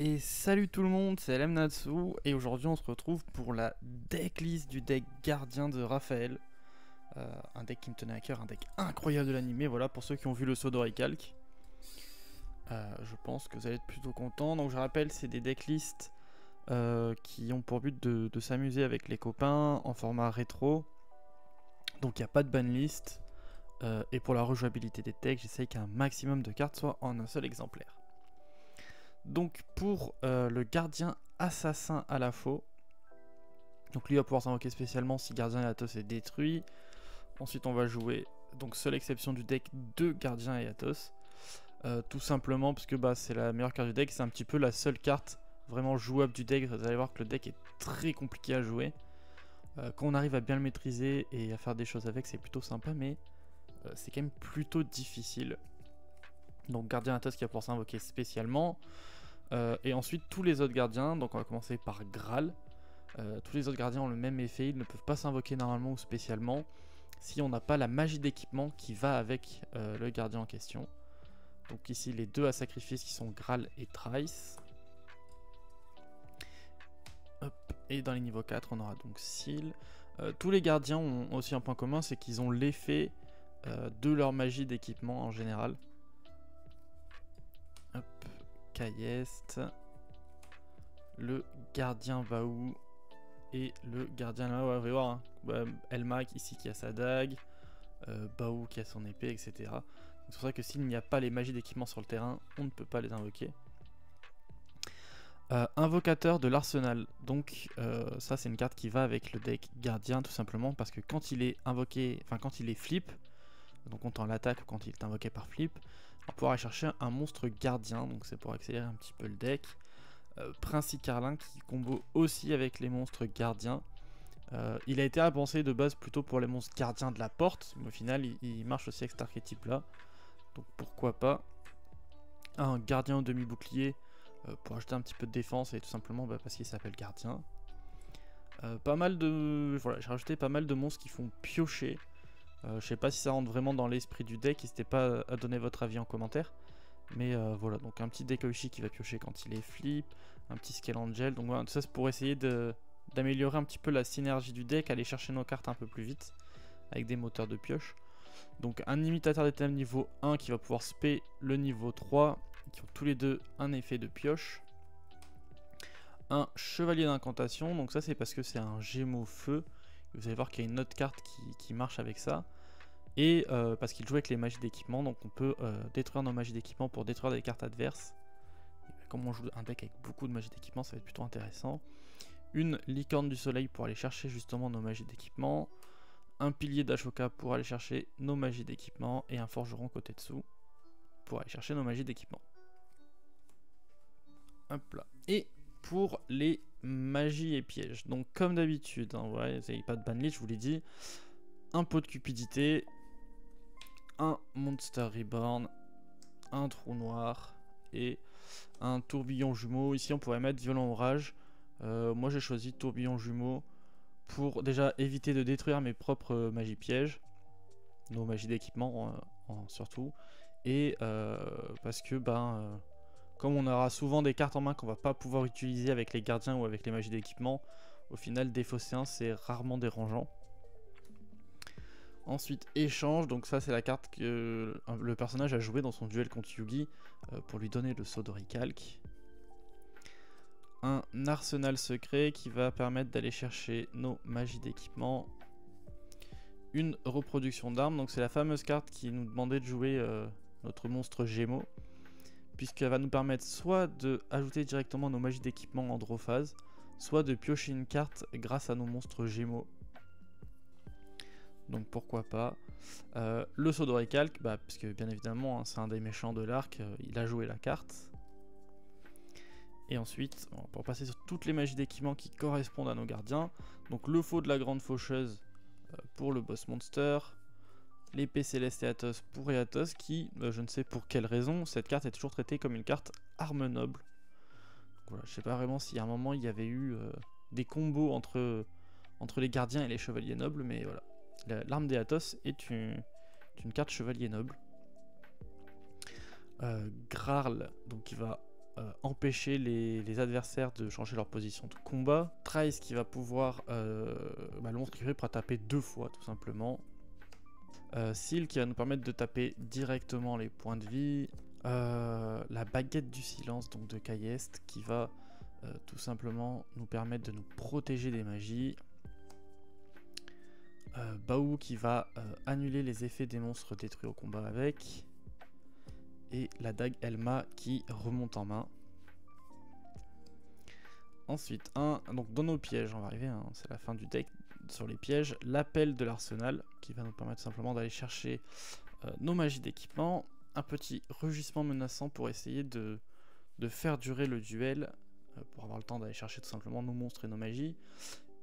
Et salut tout le monde, c'est LMNatsu et aujourd'hui on se retrouve pour la decklist du deck gardien de Raphaël. Un deck qui me tenait à cœur, un deck incroyable de l'animé, voilà pour ceux qui ont vu le Sodori Calc. Je pense que vous allez être plutôt contents. Donc je rappelle, c'est des decklists qui ont pour but de s'amuser avec les copains en format rétro. Donc il n'y a pas de banlist. Et pour la rejouabilité des decks, j'essaye qu'un maximum de cartes soient en un seul exemplaire. Donc pour le gardien assassin à la faux, donc lui va pouvoir s'invoquer spécialement si gardien et Athos est détruit. Ensuite on va jouer, donc seule exception du deck, 2 gardiens et Athos. Tout simplement parce que c'est la meilleure carte du deck, c'est un petit peu la seule carte vraiment jouable du deck. Vous allez voir que le deck est très compliqué à jouer. Quand on arrive à bien le maîtriser et à faire des choses avec, c'est plutôt sympa, mais c'est quand même plutôt difficile. Donc gardien Athos qui va pouvoir s'invoquer spécialement. Et ensuite tous les autres gardiens, donc on va commencer par Graal. Tous les autres gardiens ont le même effet, ils ne peuvent pas s'invoquer normalement ou spécialement si on n'a pas la magie d'équipement qui va avec le gardien en question. Donc ici les deux à sacrifice qui sont Graal et Trice. Hop. Et dans les niveaux 4 on aura donc Seal. Tous les gardiens ont aussi un point commun, c'est qu'ils ont l'effet de leur magie d'équipement en général. Hop. Kayest, le gardien Vaou et le gardien là, on va voir, hein. Elmak ici qui a sa dague, Baou qui a son épée, etc. C'est pour ça que s'il n'y a pas les magies d'équipement sur le terrain, on ne peut pas les invoquer. Invocateur de l'arsenal, donc ça c'est une carte qui va avec le deck gardien tout simplement parce que quand il est invoqué, enfin quand il est flip, donc comptant l'attaque ou quand il est invoqué par flip, on pourra aller chercher un monstre gardien, donc c'est pour accélérer un petit peu le deck. Prince Carlin qui combo aussi avec les monstres gardiens. Il a été pensé de base plutôt pour les monstres gardiens de la porte, mais au final il marche aussi avec cet archétype là. Donc pourquoi pas. Un gardien au demi-bouclier pour ajouter un petit peu de défense et tout simplement parce qu'il s'appelle gardien. Pas mal de. Voilà, j'ai rajouté pas mal de monstres qui font piocher. Je sais pas si ça rentre vraiment dans l'esprit du deck, n'hésitez pas à donner votre avis en commentaire. Mais voilà, donc un petit deck Oishi qui va piocher quand il est flip, un petit Scale Angel, donc voilà, tout ça c'est pour essayer d'améliorer un petit peu la synergie du deck, aller chercher nos cartes un peu plus vite, avec des moteurs de pioche. Donc un imitateur des thèmes niveau 1 qui va pouvoir spé le niveau 3, qui ont tous les deux un effet de pioche. Un chevalier d'incantation, donc ça c'est parce que c'est un Gémeaux feu, vous allez voir qu'il y a une autre carte qui marche avec ça. Et parce qu'il joue avec les magies d'équipement, donc on peut détruire nos magies d'équipement pour détruire des cartes adverses. Et comme on joue un deck avec beaucoup de magies d'équipement, ça va être plutôt intéressant. Une licorne du soleil pour aller chercher justement nos magies d'équipement. Un pilier d'Ashoka pour aller chercher nos magies d'équipement. Et un forgeron côté dessous pour aller chercher nos magies d'équipement. Hop là. Et pour les magies et pièges, donc comme d'habitude, hein, ouais, vous n'avez pas de banlist, je vous l'ai dit. Un pot de cupidité. Un Monster Reborn, un trou noir et un tourbillon jumeau. Ici on pourrait mettre violent orage. Moi j'ai choisi tourbillon jumeau pour déjà éviter de détruire mes propres magies pièges, nos magies d'équipement surtout, et parce que comme on aura souvent des cartes en main qu'on va pas pouvoir utiliser avec les gardiens ou avec les magies d'équipement, au final défausser un c'est rarement dérangeant. Ensuite échange, donc ça c'est la carte que le personnage a joué dans son duel contre Yugi pour lui donner le Sodori Calc. Un arsenal secret qui va permettre d'aller chercher nos magies d'équipement. Une reproduction d'armes, donc c'est la fameuse carte qui nous demandait de jouer notre monstre Gémeaux, puisqu'elle va nous permettre soit de ajouter directement nos magies d'équipement en draw phase, soit de piocher une carte grâce à nos monstres Gémeaux. Donc pourquoi pas. Le Sodori Calc, puisque bien évidemment hein, c'est un des méchants de l'arc, il a joué la carte. Et ensuite, pour passer sur toutes les magies d'équipement qui correspondent à nos gardiens, donc le faux de la grande faucheuse pour le boss monster, l'épée céleste et Athos pour Athos qui, je ne sais pour quelle raison, cette carte est toujours traitée comme une carte arme noble. Donc voilà, je sais pas vraiment s'il y a un moment il y avait eu des combos entre les gardiens et les chevaliers nobles, mais voilà. L'arme des Athos est une carte chevalier noble. Graal, donc qui va empêcher les adversaires de changer leur position de combat. Trice qui va pouvoir, le monstre qui pourra taper 2 fois tout simplement. Seal qui va nous permettre de taper directement les points de vie. La baguette du silence donc de Kayest qui va tout simplement nous permettre de nous protéger des magies. Baou qui va annuler les effets des monstres détruits au combat avec. Et la dague Elma qui remonte en main. Ensuite, donc dans nos pièges, on va arriver, c'est la fin du deck. Sur les pièges, l'appel de l'arsenal qui va nous permettre simplement d'aller chercher nos magies d'équipement. Un petit rugissement menaçant pour essayer de faire durer le duel, pour avoir le temps d'aller chercher tout simplement nos monstres et nos magies.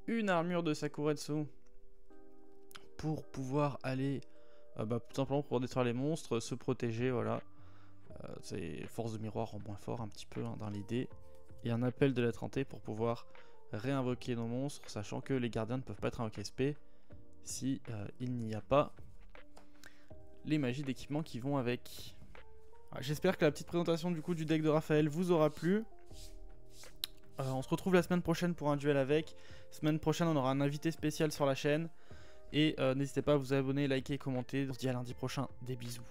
Une armure de Sakuretsu pour pouvoir aller, tout simplement pour détruire les monstres, se protéger, voilà. C'est force de miroir en moins fort un petit peu dans l'idée. Et un appel de la 30 pour pouvoir réinvoquer nos monstres, sachant que les gardiens ne peuvent pas être invoqués SP si il n'y a pas les magies d'équipement qui vont avec. Voilà, j'espère que la petite présentation du coup du deck de Raphaël vous aura plu. On se retrouve la semaine prochaine pour un duel avec. Semaine prochaine on aura un invité spécial sur la chaîne. Et n'hésitez pas à vous abonner, liker, commenter. On se dit à lundi prochain. Des bisous.